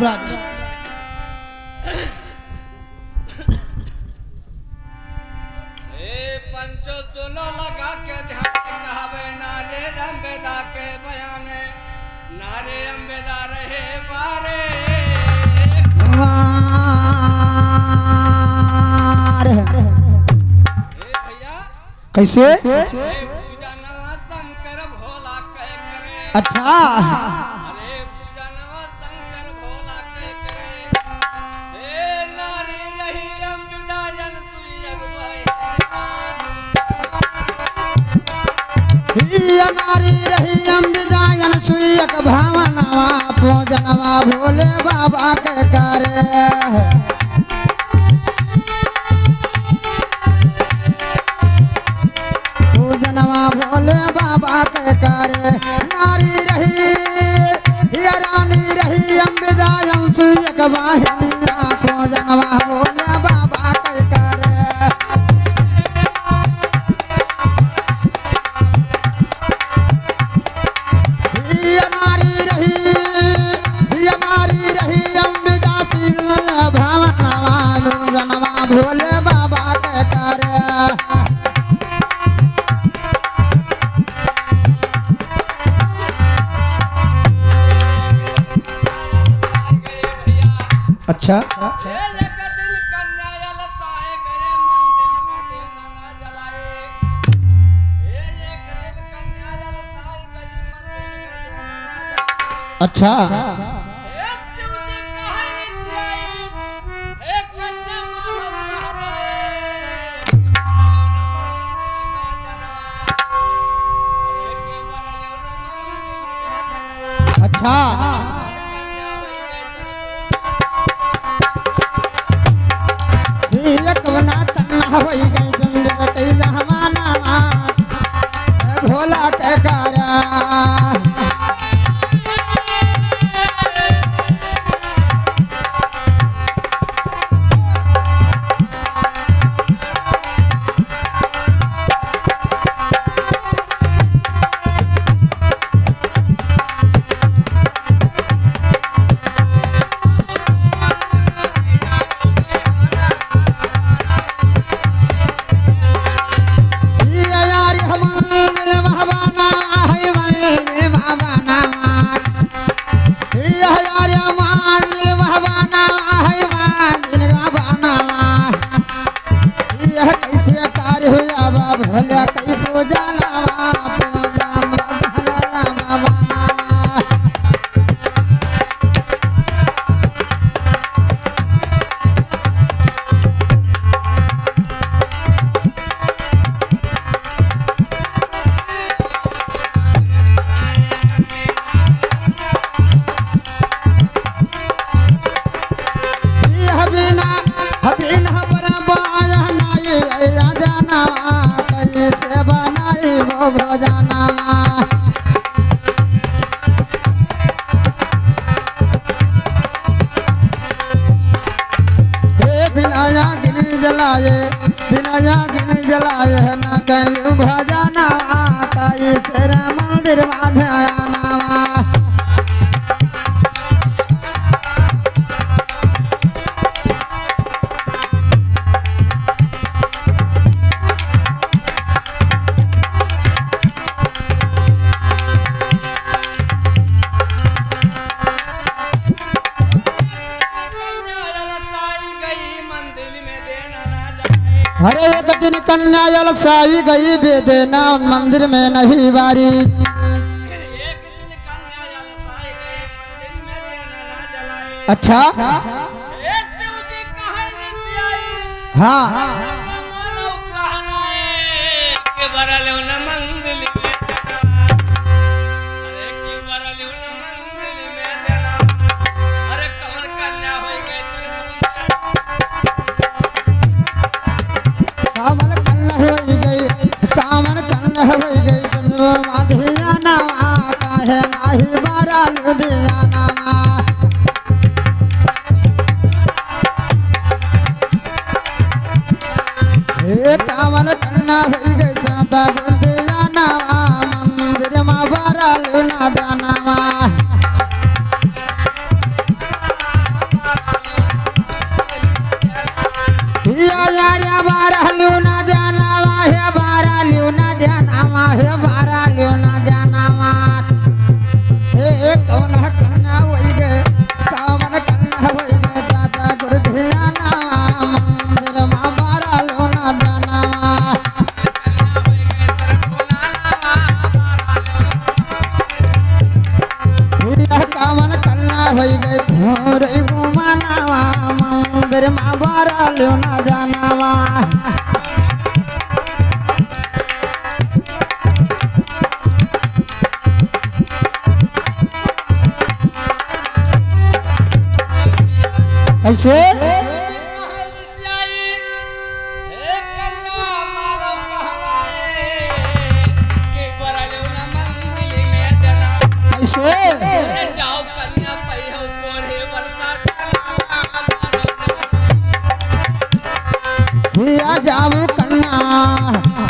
राधे। पंचो चुनो लगा के ध्यान कहावे नारे अम्बेदा के बयान नारे अम्बेदा रहे मारे भैया कैसे पूजा नवा शंकर भोला कह करे अच्छा अरे पूजा नवा शंकर भोला कह करे हे नारी रही अम्बेदा जन तुयग भाई नारी रही अम्बिजायन सुयक भावनवा पूजनवा भोले बाबा के करे पूजनवा भोले बाबा के करे नारी रही हिया रानी रही अम्बिजायन सुयक वाहिनिया पूजनवा भोले बाबा के करे भोले बाबा के करे अच्छा अच्छा अच्छा कवना कन्ना होई गई जंगल कई जमाना भोला के कारा भोले कई पूजा लावा से बनाई वो भोजनामा बिनाया गिनी जलाए न कलु भजनामा कई शेर मंदिर माधयानामा हरे एक दिन कन्या अलसाई गई बेदेना मंदिर में नहीं बारी एक दिन कन्या अलसाई गई मंदिर में देना ना जलाए अच्छा एक देवती कहाँ रीति आई हाँ मानो कहना है कि बरले उन मंदिर में देना अरे कि बरले उन मंदिर में देना अरे कौन कन्या हो गई कामन कन्या हो गई माधुया नामा काहे नाही बारा लुधिया नामा हे कामन कन्या हो गई जाता लुधिया नामा मंदिर में बारा लुना दानामा लो ना जानवा। कैसे जाओ कन्या पहियो कोरे वर्षा हिया जाऊ कन्ना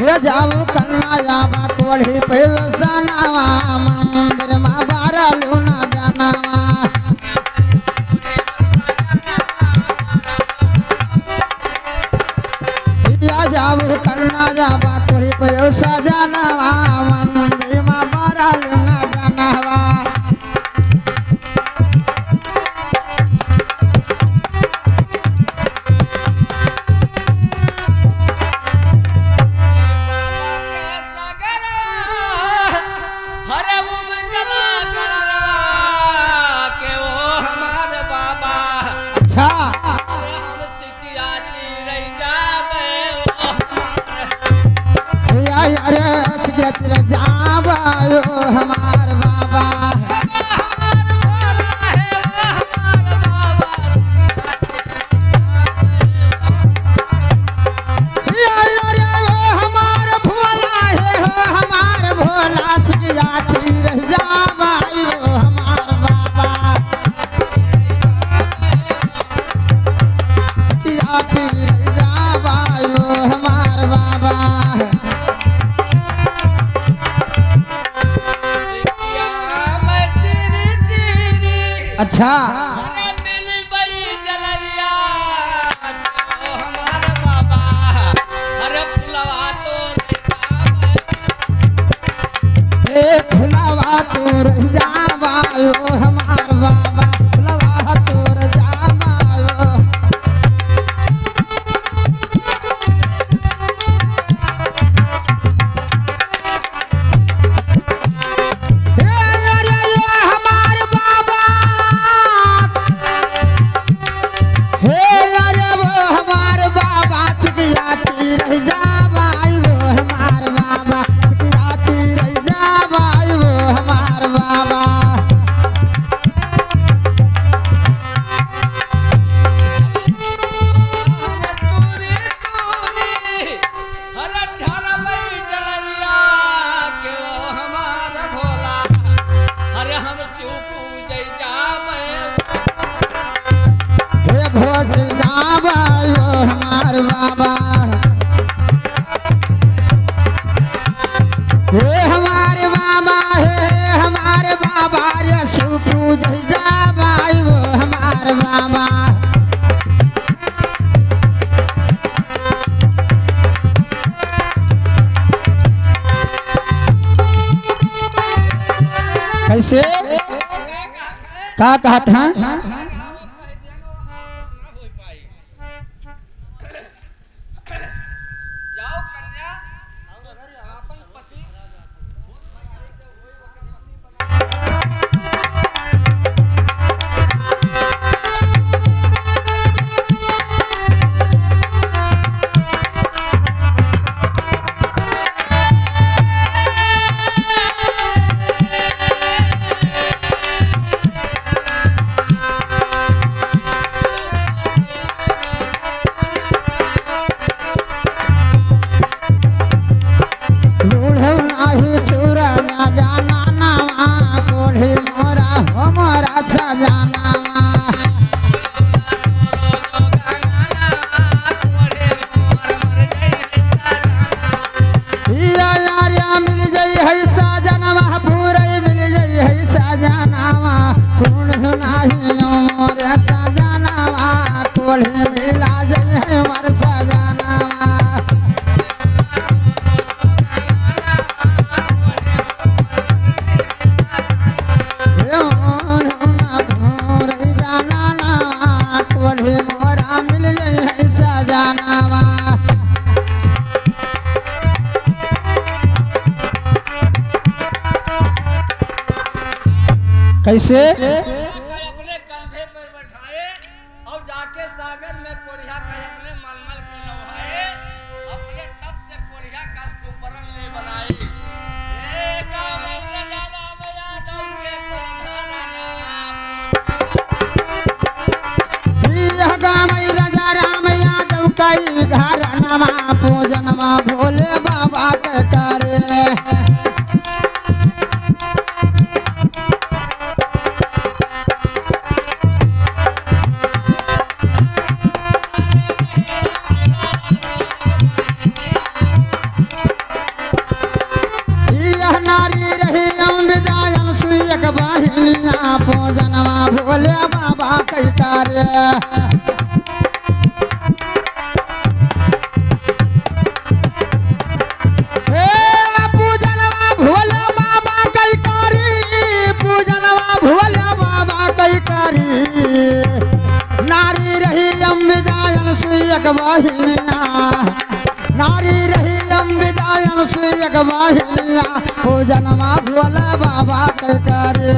हिया जाऊ कन्ना जावा कोढ़ी पैसा नावा मंदिर में बारा लो ना जानवा। हिया जाऊ कन्ना जावा कोढ़ी पैसा जानवा मंदिर में बारा लो ना जानवा। जाबायो हमार बाबा हमार भोला है हो हमार भोला सियाची रह जाबायो हमार बाबा सियाची रह जाबायो हमार बाबा। अच्छा हमार बाबा अरे फुलवा तो फुलवा तोर जाबायो हमार बाबा फुलवा तोर जाबायो। हे अरे ये हमार बाबा हे अरे वो हमार बाबा सियाची रह जाबायो हमार बाबा सियाची रह जाबायो हमार बाबा। हे भोज जाबायो हमार बाबा हे हमारे बाबा हे हमारे बाबा रे सुपूज जाबायो हमार बाबा। कैसे का कहत हैं जाओ कन्या अपन पति कोढ़े मिला जय है हमार सजनावा। कोढ़े मोरा मिल जय है सजनावा। कैसे अपने कंधे पर बैठाए और जाके सागर में कोढ़िया का अपने बाबा के करे यह नारी रही अम्बिजायन सुयक बाहिनिया पूजनवा भोले बाबा के करे नारी रही अम्बिजायन सुयक बाहिनिया नारी रही अम्बिजायन सुयक बाहिनिया पूजनमा भोले बाबा के करे